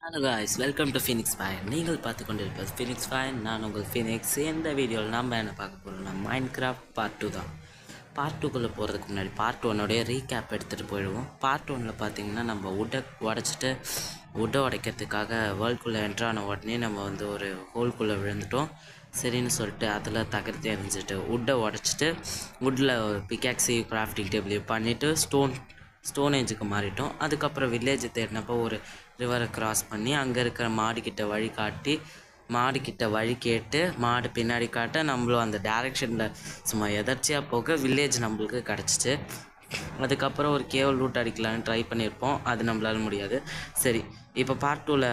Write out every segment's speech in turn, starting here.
Hello guys, welcome to Phoenix fine. நீங்கள் பார்த்து கொண்டிருப்பது ஃபினிக்ஸ் ஃபைன். நான் உங்கள் ஃபினிக்ஸ். இந்த வீடியோவில் நம்ம என்ன பார்க்க போகிறோம்னா மைன்கிராஃப்ட் பார்ட் 2 தான். பார்ட் 2க்குள்ளே போகிறதுக்கு முன்னாடி பார்ட் 1 ரீகேப் எடுத்துகிட்டு போயிடுவோம். பார்ட் 1 பார்த்தீங்கன்னா நம்ம உட்டை உடைக்கிறதுக்காக வேர்ல்டுக்குள்ளே என்ட்ரான உடனே நம்ம வந்து ஒரு ஹோல்குள்ளே விழுந்துட்டோம். சரின்னு சொல்லிட்டு அதில் தகர்த்து எரிஞ்சிட்டு உட்டை உடச்சிட்டு உட்டில் பிக்காக்ஸி கிராஃப்டிங் டேபிள் பண்ணிவிட்டு ஸ்டோன் ஏஜுக்கு மாறிட்டோம். அதுக்கப்புறம் வில்லேஜ் தேடினப்போ ஒரு ரிவரை கிராஸ் பண்ணி அங்கே இருக்கிற மாடுக்கிட்ட வழி கேட்டு மாடு பின்னாடி காட்ட நம்மளும் அந்த டேரெக்ஷனில் சும்மா எதர்ச்சியாக போக வில்லேஜ் நம்மளுக்கு கிடச்சிச்சு. அதுக்கப்புறம் ஒரு கேவ் லூட் அடிக்கலான்னு ட்ரை பண்ணியிருப்போம், அது நம்மளால முடியாது. சரி, இப்போ பார்ட் 2ல்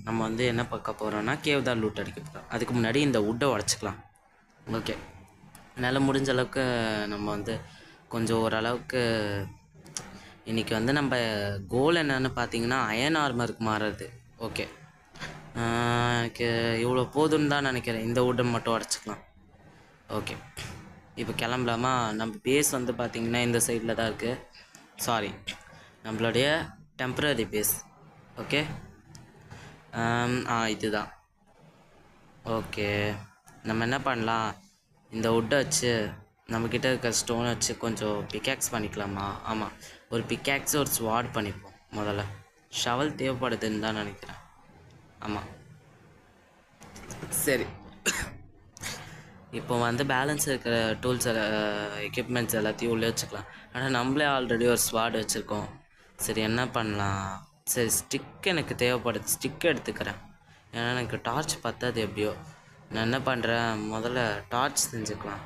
நம்ம வந்து என்ன பார்க்க போகிறோன்னா கேவ் தான் லூட் அடிக்க போகிறோம். அதுக்கு முன்னாடி இந்த உட்டை உடச்சிக்கலாம். ஓகே, என்னால் முடிஞ்ச அளவுக்கு நம்ம வந்து கொஞ்சம் ஓரளவுக்கு இன்றைக்கி வந்து நம்ம கோல் என்னென்னு பார்த்தீங்கன்னா அயன் ஆர்மருக்கு மாறுறது. ஓகே, எனக்கு இவ்வளோ போதுன்னு தான் நினைக்கிறேன். இந்த உட்டை மட்டும் உடச்சிக்கலாம். ஓகே, இப்போ கிளம்பலாமா? நம்ம பேஸ் வந்து பார்த்திங்கன்னா இந்த சைடில் தான் இருக்குது. சாரி, நம்மளுடைய டெம்பரரி பேஸ். ஓகே, இதுதான். ஓகே, நம்ம என்ன பண்ணலாம், இந்த உட்டை வச்சு நம்மக்கிட்ட இருக்க ஸ்டோனை வச்சு கொஞ்சம் பிக்காக்ஸ் பண்ணிக்கலாமா? ஆமாம், ஒரு பிக்காக்ஸு ஒரு ஸ்வாட் பண்ணிப்போம். முதல்ல ஷவல் தேவைப்படுதுன்னு தான் நினைக்கிறேன். ஆமாம், சரி. இப்போ வந்து பேலன்ஸ் இருக்கிற டூல்ஸ் எக்யூப்மெண்ட்ஸ் எல்லாத்தையும் உள்ளே வச்சுக்கலாம். ஆனால் நம்மளே ஆல்ரெடி ஒரு ஸ்வாட் வச்சுருக்கோம். சரி, என்ன பண்ணலாம்? சரி, ஸ்டிக் எனக்கு தேவைப்படுது. ஸ்டிக் எடுத்துக்கிறேன், ஏன்னா எனக்கு டார்ச் பத்தாது எப்படியோ. நான் என்ன பண்ணுறேன், முதல்ல டார்ச் செஞ்சுக்கலாம்.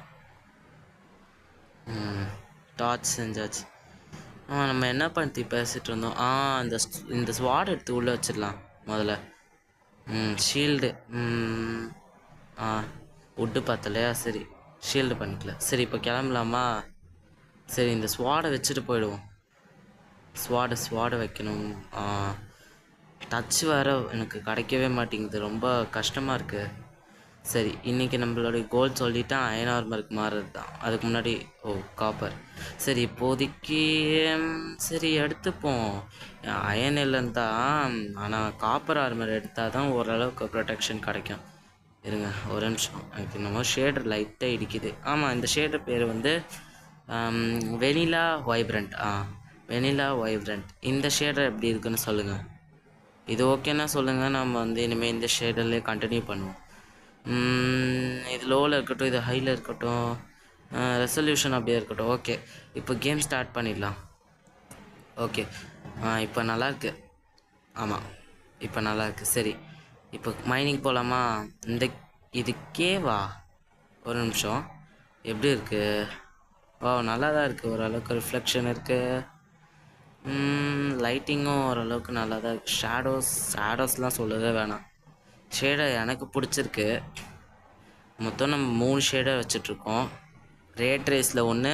டார்ச் செஞ்சாச்சு. நம்ம என்ன பண்ணி பேசிகிட்டு இருந்தோம்? இந்த ஸ்வாட் எடுத்து உள்ளே வச்சிடலாம் முதல்ல. ஷீல்டு உட்டு பார்த்தலையா? சரி, ஷீல்டு பண்ணிக்கல. சரி, இப்போ கிளம்பலாமா? சரி, இந்த ஸ்வாடை வச்சுட்டு போயிடுவோம். ஸ்வாடை வைக்கணும். டச் வேறு எனக்கு கிடைக்கவே மாட்டேங்குது, ரொம்ப கஷ்டமாக இருக்குது. சரி, இன்றைக்கி நம்மளுடைய கோல் சொல்லிட்டால் அயன் ஆர்மருக்கு மாறுறது தான். அதுக்கு முன்னாடி காப்பர். சரி, இப்போதைக்கு சரி எடுத்துப்போம். அயன் இல்லைன்னு தான், ஆனால் காப்பர் ஆர்மர் எடுத்தால் தான் ஓரளவுக்கு ப்ரொடெக்ஷன் கிடைக்கும். இருங்க ஒரு நிமிஷம், எனக்கு இன்னமும் ஷேடர் லைட்டாக இடிக்குது. ஆமாம், இந்த ஷேடர் பேர் வந்து வெனிலா வைப்ரண்ட். இந்த ஷேடர் எப்படி இருக்குன்னு சொல்லுங்கள். இது ஓகேன்னா சொல்லுங்கள், நம்ம வந்து இனிமேல் இந்த ஷேடர்லேயே கண்டினியூ பண்ணுவோம். இது லோவில் இருக்கட்டும், இது ஹையில் இருக்கட்டும், ரெசல்யூஷன் அப்படியே இருக்கட்டும். ஓகே, இப்போ கேம் ஸ்டார்ட் பண்ணிடலாம். ஓகே, இப்போ நல்லாயிருக்கு. ஆமாம், இப்போ நல்லாயிருக்கு. சரி, இப்போ மைனிங் போகலாமா? இது கேவா? ஒரு நிமிஷம், எப்படி இருக்குது? நல்லா தான் இருக்குது, ஓரளவுக்கு ரிஃப்ளெக்ஷன் இருக்குது. லைட்டிங்கும் ஓரளவுக்கு நல்லா தான் இருக்குது. ஷேடோஸ்லாம் சொல்லவே வேணாம். ஷேடை எனக்கு பிடிச்சிருக்கு. மொத்தம் நம்ம 3 ஷேடை வச்சிட்ருக்கோம். ரேட் ரேஸில் 1,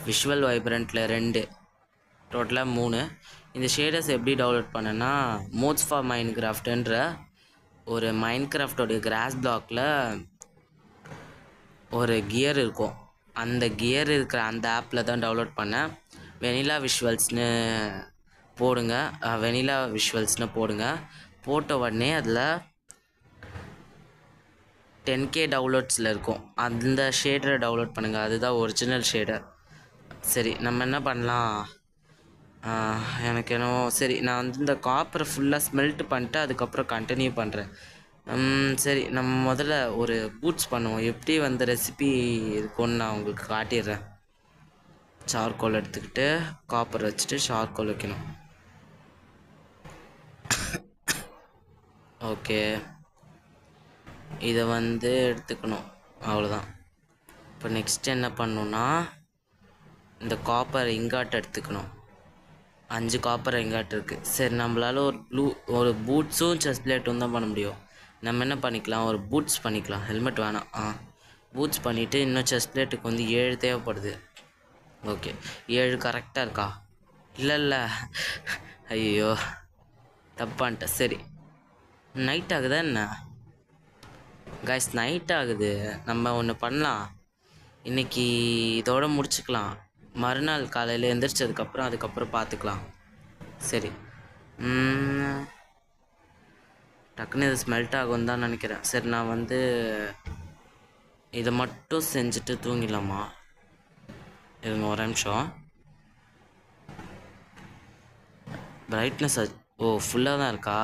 விஷுவல் வைப்ரண்ட்டில் 2, டோட்டலாக 3. இந்த ஷேடர்ஸ் எப்படி டவுன்லோட் பண்ணேன்னா, மோட்ஸ் ஃபார் மைன்கிராஃப்ட்ன்ற ஒரு மைன்கிராஃப்டோடைய கிராஸ் பிளாக்கில் ஒரு கியர் இருக்கும். அந்த கியர் இருக்கிற அந்த ஆப்பில் தான் டவுன்லோட் பண்ணேன். வெனிலா விஷுவல்ஸ்னு போடுங்க. போட்ட உடனே அதில் 10K டவுன்லோட்ஸில் இருக்கும். அந்த ஷேடரை டவுன்லோட் பண்ணுங்கள், அதுதான் ஒரிஜினல் ஷேடர். சரி, நம்ம என்ன பண்ணலாம்? எனக்கு என்னவோ சரி, நான் வந்து இந்த காப்பரை ஃபுல்லாக ஸ்மெல்ட் பண்ணிட்டு அதுக்கப்புறம் கண்டினியூ பண்ணுறேன். சரி, நம்ம முதல்ல ஒரு பூட்ஸ் பண்ணுவோம். எப்படி வந்து ரெசிபி இருக்கும்னு நான் உங்களுக்கு காட்டிடுறேன். சார்கோல் எடுத்துக்கிட்டு காப்பர் வச்சுட்டு சார்கோல் வைக்கணும். ஓகே, இதை வந்து எடுத்துக்கணும், அவ்வளோதான். இப்போ நெக்ஸ்ட் என்ன பண்ணணுன்னா, இந்த காப்பர் இங்காட் எடுத்துக்கணும். 5 காப்பர் இங்காட் இருக்குது. சரி, நம்மளால் ஒரு பூட்ஸும் செஸ்ட் பிளேட்டும் தான் பண்ண முடியும். நம்ம என்ன பண்ணிக்கலாம், ஒரு பூட்ஸ் பண்ணிக்கலாம். ஹெல்மெட் வேணாம். பூட்ஸ் பண்ணிவிட்டு இன்னும் செஸ்ட் பிளேட்டுக்கு வந்து 7 தேவைப்படுது. ஓகே, 7 கரெக்டாக இருக்கா? இல்லை, ஐயோ தப்பான்ட்டேன். சரி, நைட் ஆகுதா என்ன? கைஸ், நைட் ஆகுது. நம்ம ஒன்று பண்ணலாம், இன்றைக்கி இதோடு முடிச்சுக்கலாம். மறுநாள் காலையில் எந்திரிச்சதுக்கப்புறம் அதுக்கப்புறம் பார்த்துக்கலாம். சரி, டக்குன்னு இது ஸ்மெல்ட் ஆகும் தான் நினைக்கிறேன். சரி நான் வந்து இதை மட்டும் செஞ்சுட்டு தூங்கிடலாமா? இருங்க ஒரு நிமிஷம். பிரைட்னஸ் ஓ ஃபுல்லாக தான் இருக்கா?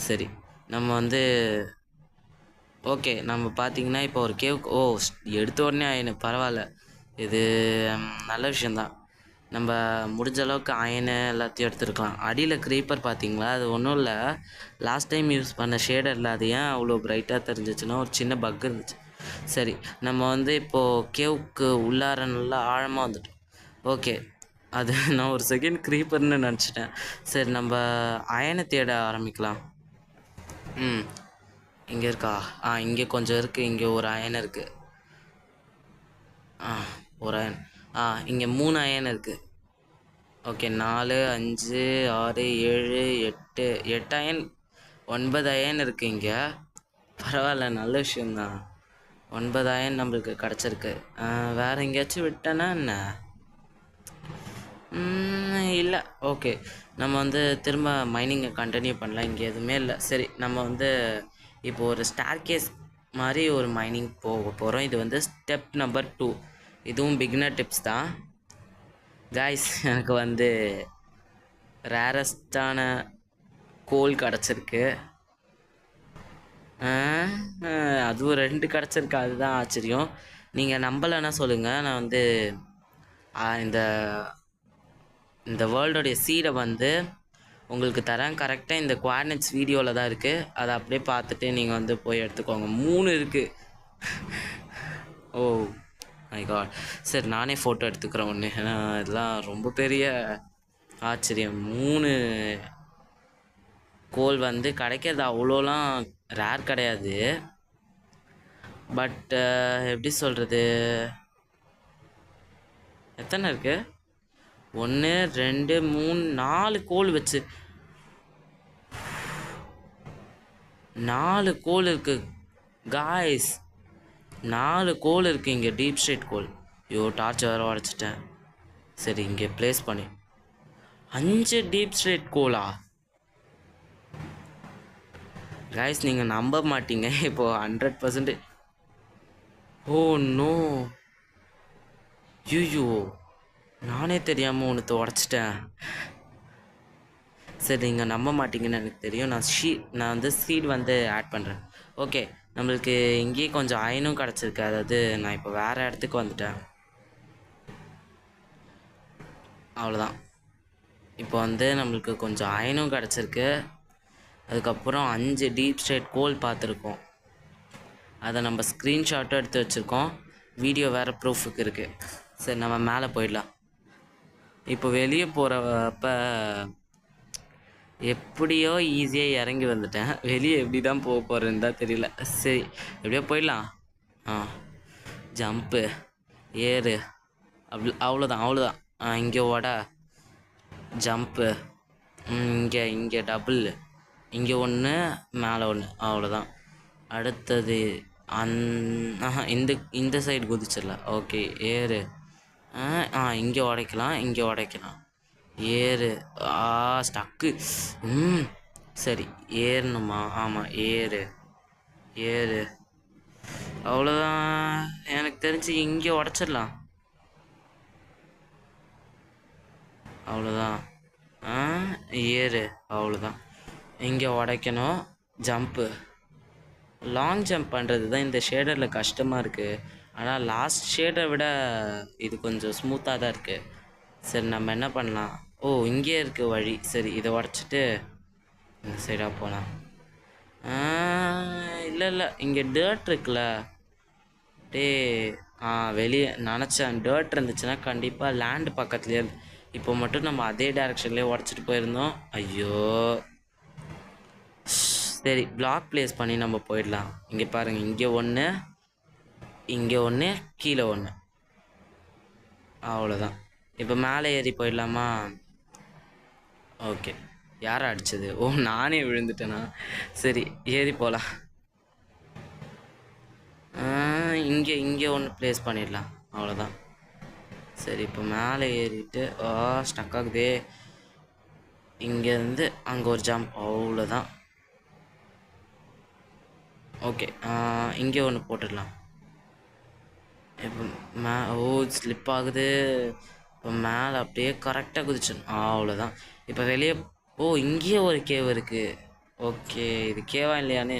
சரி நம்ம வந்து ஓகே நம்ம பார்த்தீங்கன்னா இப்போ ஒரு கேவுக்கு எடுத்த உடனே அயனு பரவாயில்ல, இது நல்ல விஷயந்தான். நம்ம முடிஞ்ச அளவுக்கு அயனு எல்லாத்தையும் எடுத்துருக்கலாம். அடியில் க்ரீப்பர் பார்த்தீங்களா, அது ஒன்றும் இல்லை, லாஸ்ட் டைம் யூஸ் பண்ண ஷேடரில் அது ஏன் அவ்வளோ பிரைட்டாக தெரிஞ்சிச்சுன்னா ஒரு சின்ன பக் இருந்துச்சு. சரி நம்ம வந்து இப்போது கேவுக்கு உள்ளார நல்லா ஆழமாக வந்துட்டோம். ஓகே அது நான் ஒரு செகண்ட் க்ரீப்பர்னு நினச்சிட்டேன். சரி நம்ம அயனை தேட ஆரம்பிக்கலாம். இங்கே இருக்கா? இங்கே கொஞ்சம் இருக்குது. இங்கே ஒரு அயன் இருக்குது. ஒரு அயன். இங்கே 3 அயன் இருக்குது. ஓகே 4 5 6 7 8 அயன் 9 அயன் இருக்குது இங்கே. பரவாயில்ல, நல்ல விஷயந்தான். 9 அயன் நம்மளுக்கு கிடச்சிருக்கு. வேறு எங்கேயாச்சும் விட்டேன்னா என்ன? இல்லை. ஓகே நம்ம வந்து திரும்ப மைனிங்கை கண்டினியூ பண்ணலாம். இங்கே எதுவுமே இல்லை. சரி நம்ம வந்து இப்போ ஒரு ஸ்டார்கேஸ் மாதிரி ஒரு மைனிங் போக போகிறோம். இது வந்து ஸ்டெப் நம்பர் 2. இதுவும் பிகினர் டிப்ஸ் தான் காய்ஸ். எனக்கு வந்து ரேரஸ்டான கோல் கிடச்சிருக்கு. அதுவும் 2 கிடச்சிருக்கு, அதுதான் ஆச்சரியம். நீங்கள் நம்பலைன்னா சொல்லுங்கள், நான் வந்து இந்த இந்த வேர்ல்டோடைய சீடை வந்து உங்களுக்கு தரேன். கரெக்டாக இந்த குவாடினேட்ஸ் வீடியோவில் தான் இருக்குது. அதை அப்படியே பார்த்துட்டு நீங்கள் வந்து போய் எடுத்துக்கோங்க. 3 இருக்குது. Oh my God. சரி நானே ஃபோட்டோ எடுத்துக்கிறேன் ஒன்று. ஏன்னா இதெல்லாம் ரொம்ப பெரிய ஆச்சரியம். 3 கோல் வந்து கிடைக்கிறது அவ்வளோலாம் ரேர் கிடையாது. பட் எப்படி சொல்கிறது, எத்தனை இருக்குது? 1 2 3 4 கோல் வச்சு 4 கோல் இருக்குது காய்ஸ். 4 கோல் இருக்குது இங்கே, டீப் ஸ்ட்ரேட் கோல். டார்ச் வேறு உடச்சிட்டேன். சரி இங்கே ப்ளேஸ் பண்ணி 5 டீப் ஸ்ட்ரேட் கோலா காய்ஸ்? நீங்கள் நம்ப மாட்டீங்க. இப்போது 100%. ஓ நோ, ஐயோ நானே தெரியாமல் ஒன்று உடச்சிட்டேன். சரி நீங்கள் நம்ப மாட்டீங்கன்னு எனக்கு தெரியும். நான் வந்து சீட் வந்து ஆட் பண்ணுறேன். ஓகே நம்மளுக்கு இங்கேயே கொஞ்சம் அயனும் கிடச்சிருக்கு. அதாவது நான் இப்போ வேறு இடத்துக்கு வந்துட்டேன். அவ்வளோதான். இப்போ வந்து நம்மளுக்கு கொஞ்சம் அயனும் கிடச்சிருக்கு. அதுக்கப்புறம் 5 டீப் ஸ்ட்ரேட் கோல் பார்த்துருக்கோம். அதை நம்ம ஸ்க்ரீன்ஷாட்டும் எடுத்து வச்சுருக்கோம். வீடியோ வேறு ப்ரூஃபுக்கு இருக்குது. சரி நம்ம மேலே போயிடலாம். இப்போ வெளியே போகிறப்ப எப்படியோ ஈஸியாக இறங்கி வந்துட்டேன். வெளியே எப்படி தான் போக போகிறேன்னு தான் தெரியல. சரி எப்படியோ போயிடலாம். ஜம்ப்பு ஏறு அவ்வளோதான். இங்கே ஜம்ப்பு, இங்கே டபுள், இங்கே ஒன்று மேலே ஒன்று, அவ்வளோதான். அடுத்தது இந்த சைடு குதிச்சிடலாம். ஓகே ஏறு. இங்கே உடைக்கலாம். ஏறு. ஸ்டக்கு. சரி ஏறணுமா? ஆமாம் ஏறு. அவ்வளோதான். எனக்கு தெரிஞ்சு இங்கே உடச்சிடலாம். அவ்வளோதான். ஏறு. அவ்வளோதான். இங்கே உடைக்கணும். ஜம்ப்பு. லாங் ஜம்ப் பண்ணுறது தான் இந்த ஷேடரில் கஷ்டமாக இருக்குது. ஆனால் லாஸ்ட் ஷேடரை விட இது கொஞ்சம் ஸ்மூத்தாக தான் இருக்குது. சரி நம்ம என்ன பண்ணலாம்? இங்கே இருக்குது வழி. சரி இதை உடச்சிட்டு இந்த சைடாக போகலாம். இல்லை இங்கே டேர்ட் இருக்குல்ல. வெளியே நினச்சேன் டேர்ட் இருந்துச்சுன்னா கண்டிப்பாக லேண்டு பக்கத்துலேயே. இப்போ மட்டும் நம்ம அதே டைரெக்ஷன்லேயே உடச்சிட்டு போயிருந்தோம். ஐயோ சரி பிளாக் ப்ளேஸ் பண்ணி நம்ம போயிடலாம். இங்கே பாருங்கள், இங்கே ஒன்று கீழே ஒன்று, அவ்வளோதான். இப்போ மேலே ஏறி போயிடலாமா? ஓகே யாரை அடித்தது? நானே விழுந்துட்டேனா? சரி ஏறி போகலாம். இங்கே ஒன்று ப்ளேஸ் பண்ணிடலாம், அவ்வளோதான். சரி இப்போ மேலே ஏறிட்டு ஸ்டக் ஆகுதே. இங்கேருந்து அங்கே ஒரு ஜம்ப், அவ்வளோதான். ஓகே இங்கே ஒன்று போட்டுடலாம். இப்போ ஓ ஸ்லிப் ஆகுது. இப்போ மேலே அப்படியே கரெக்டாக குதிச்சிடும். அவ்வளோதான். இப்போ வெளியே இங்கேயே ஒரு கேவ் இருக்குது. ஓகே, இது கேவா இல்லையான்னு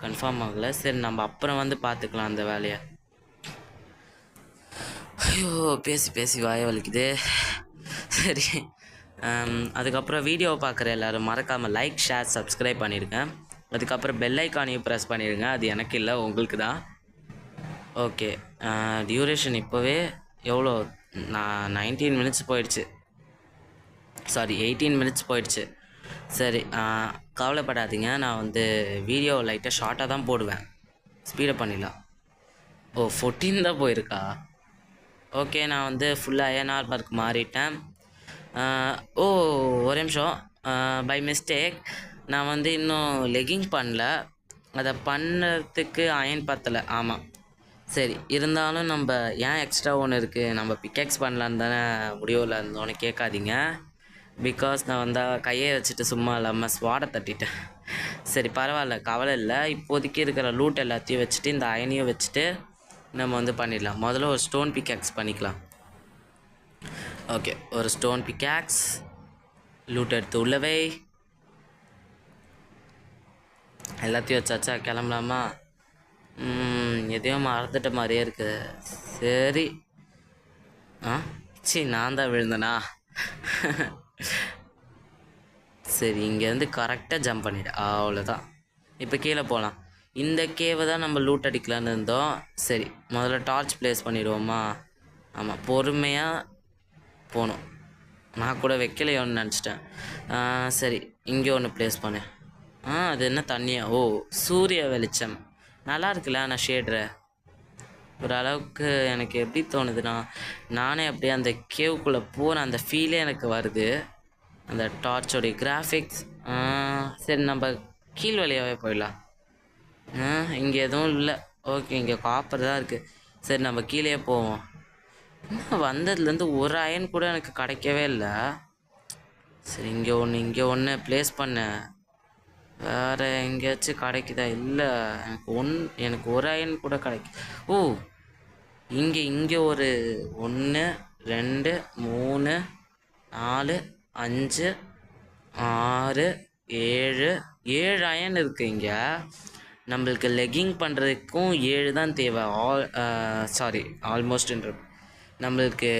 கன்ஃபார்ம் ஆகலை. சரி, நம்ம அப்புறம் வந்து பார்த்துக்கலாம் அந்த வேலையை. ஐயோ, பேசி பேசி வாய வலிக்குது. சரி, அதுக்கப்புறம் வீடியோவை பார்க்குற எல்லோரும் மறக்காமல் லைக், ஷேர், சப்ஸ்கிரைப் பண்ணியிருக்கேன். அதுக்கப்புறம் பெல் ஐக்கானையும் ப்ரெஸ் பண்ணிடுங்க. அது எனக்கு இல்லை, உங்களுக்கு தான். ஓகே, டியூரேஷன் இப்போவே எவ்வளோ? 19 மினிட்ஸ் போயிடுச்சு. சாரி, 18 மினிட்ஸ் போயிடுச்சு. சரி, கவலைப்படாதீங்க. நான் வந்து வீடியோ லைட்டாக ஷார்ட்டாக தான் போடுவேன். ஸ்பீடப் பண்ணிடலாம். 14 தான் போயிருக்கா? ஓகே, நான் வந்து ஃபுல்லாக ஏஎன்ஆர்மார்க்கு மாறிட்டேன். ஒரு நிமிஷம். பை மிஸ்டேக் நான் வந்து இன்னும் லெகிங் பண்ணல. அதை பண்ணுறதுக்கு அயன் பத்தலை. ஆமாம், சரி. இருந்தாலும் நம்ம ஏன் எக்ஸ்ட்ரா ஒன்று இருக்குது, நம்ம பிக்கெக்ஸ் பண்ணலான்னு தானே முடிவில் இருந்தோன்னு கேட்காதீங்க. பிகாஸ் நான் வந்தால் கையை வச்சுட்டு சும்மா இல்லாமல் ஸ்வாடை தட்டிட்டேன். சரி, பரவாயில்ல, கவலை இல்லை. இப்போதைக்கு இருக்கிற லூட் எல்லாத்தையும் வச்சுட்டு இந்த அயனையும் வச்சுட்டு நம்ம வந்து பண்ணிடலாம். முதல்ல ஒரு ஸ்டோன் பிக்கேக்ஸ் பண்ணிக்கலாம். ஓகே, ஒரு ஸ்டோன் பிக்கேக்ஸ் லூட் எடுத்து உள்ளவை எல்லாத்தையும் வச்சாச்சா? கிளம்பலாமா? எதையும் மறந்துட்ட மாதிரியே இருக்குது. சரி, நான் தான் விழுந்தேனா? சரி, இங்கேருந்து கரெக்டாக ஜம்ப் பண்ணிவிடு. அவ்வளோதான். இப்போ கீழே போகலாம். இந்த கேவை தான் நம்ம லூட் அடிக்கலான்னு இருந்தோம். சரி, முதல்ல டார்ச் ப்ளேஸ் பண்ணிடுவோமா? ஆமாம், பொறுமையாக போகணும். நான் கூட வைக்கலையோன்னு நினச்சிட்டேன். சரி, இங்கே ஒன்று ப்ளேஸ் பண்ணேன். அது என்ன தண்ணியா? சூரிய வெளிச்சம் நல்லா இருக்குல்ல. நான் ஷேட்ரு ஓரளவுக்கு எனக்கு எப்படி தோணுதுன்னா, நானே அப்படியே அந்த கேவுக்குள்ளே போகிற அந்த ஃபீலே எனக்கு வருது, அந்த டார்ச்சோடைய கிராஃபிக்ஸ். சரி, நம்ம கீழ் வழியாகவே போயிடலாம். இங்கே எதுவும் இல்லை. ஓகே, இங்கே காப்பர் தான் இருக்குது. சரி, நம்ம கீழே போவோம். வந்ததுலேருந்து ஒரு அயன் கூட எனக்கு கிடைக்கவே இல்லை. சரி, இங்கே ஒன்று ப்ளேஸ் பண்ணேன். வேறு எங்கேயாச்சும் கிடைக்குதா? இல்லை, எனக்கு ஒரு அயன் கூட கிடைக்கும். இங்கே ஒரு 1 2 3 4 5 6 7 அயன் இருக்குது இங்கே. நம்மளுக்கு லெக்கிங் பண்ணுறதுக்கும் 7 தான் தேவை. ஆல்மோஸ்ட்ன்ற நம்மளுக்கு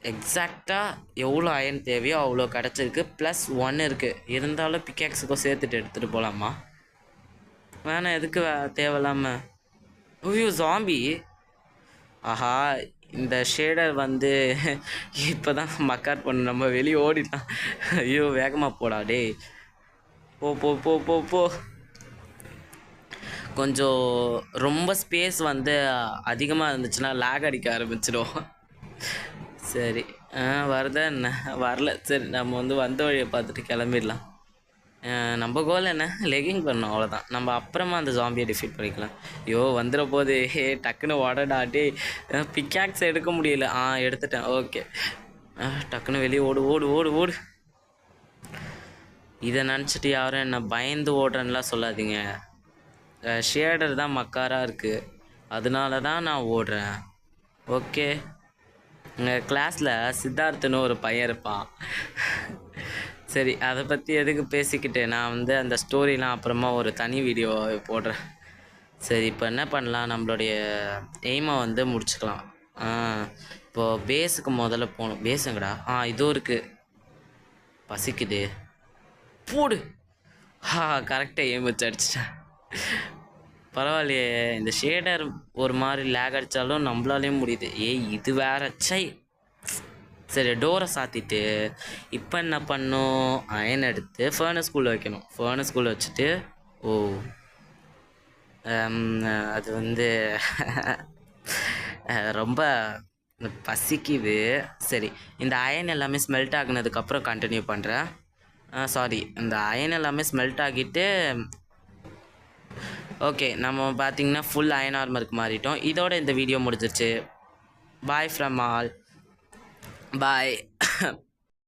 எக்ஸாக்டாக எவ்வளோ அயன் தேவையோ அவ்வளோ கிடச்சிருக்கு. +1 இருக்குது. இருந்தாலும் பிக்கேக்ஸுக்கும் சேர்த்துட்டு எடுத்துகிட்டு போகலாமா? வேணாம், எதுக்கு தேவையில்லாமல்? ஜாம்பி! ஆஹா, இந்த ஷேடர் வந்து இப்போ தான் மக்கார் பண்ண. நம்ம வெளியே ஓடிடலாம். ஐயோ, வேகமாக போடா டே. போ. கொஞ்சம் ரொம்ப ஸ்பேஸ் வந்து அதிகமாக இருந்துச்சுன்னா லேக் அடிக்க ஆரம்பிச்சிடும். சரி, வருதா என்ன? வரல. சரி, நம்ம வந்து வந்த வழியை பார்த்துட்டு கிளம்பிடலாம். நம்ம கோல் என்ன? லெக்கிங் பண்ணோம், அவ்வளோதான். நம்ம அப்புறமா அந்த ஜாம்பியை டிஃபீட் பண்ணிக்கலாம். ஐயோ, வந்துட போது. டக்குன்னு ஓடடாட்டி. பிக்காக்ஸ் எடுக்க முடியல. எடுத்துட்டேன். ஓகே, டக்குன்னு வெளியே ஓடு. இதை நினச்சிட்டு யாரும் என்ன பயந்து ஓடுறேன்னுலாம் சொல்லாதீங்க. ஷேடர் தான் மக்காராக இருக்குது, அதனால தான் நான் ஓடுறேன். ஓகே, எங்கள் கிளாஸில் சித்தார்த்துன்னு ஒரு பையன் இருப்பான். சரி, அதை பற்றி எதுக்கு பேசிக்கிட்டு, நான் வந்து அந்த ஸ்டோரிலாம் அப்புறமா ஒரு தனி வீடியோ போடுறேன். சரி, இப்போ என்ன பண்ணலாம்? நம்மளுடைய எய்மை வந்து முடிச்சுக்கலாம். இப்போது பேஸுக்கு முதல்ல போகணும். பேஸுங்கடா. இதுவும் இருக்குது. பசிக்குது. போடு. கரெக்டாக எய்ம் வச்சு அடிச்சிட்டேன். பரவாயில்லையே, இந்த ஷேடர் ஒரு மாதிரி லேக் அடித்தாலும் நம்மளாலேயும் முடியுது. இது வேற சை. சரி, டோரை சாத்திட்டு இப்போ என்ன பண்ணும்? அயன் எடுத்து ஃபர்னஸ்குள்ளே வைக்கணும். ஃபர்னஸ்குள்ளே வச்சுட்டு அது வந்து ரொம்ப பசிக்குது. சரி, இந்த அயன் எல்லாமே ஸ்மெல்ட் ஆகினதுக்கப்புறம் கண்டினியூ பண்ணுறேன். இந்த அயன் எல்லாமே ஸ்மெல்ட் ஆகிட்டு ஓகே, நம்ம பார்த்திங்கன்னா ஃபுல் அயன் ஆர்மருக்கு மாறிட்டோம். இதோட இந்த வீடியோ முடிஞ்சிருச்சு. Bye from all. பாய்.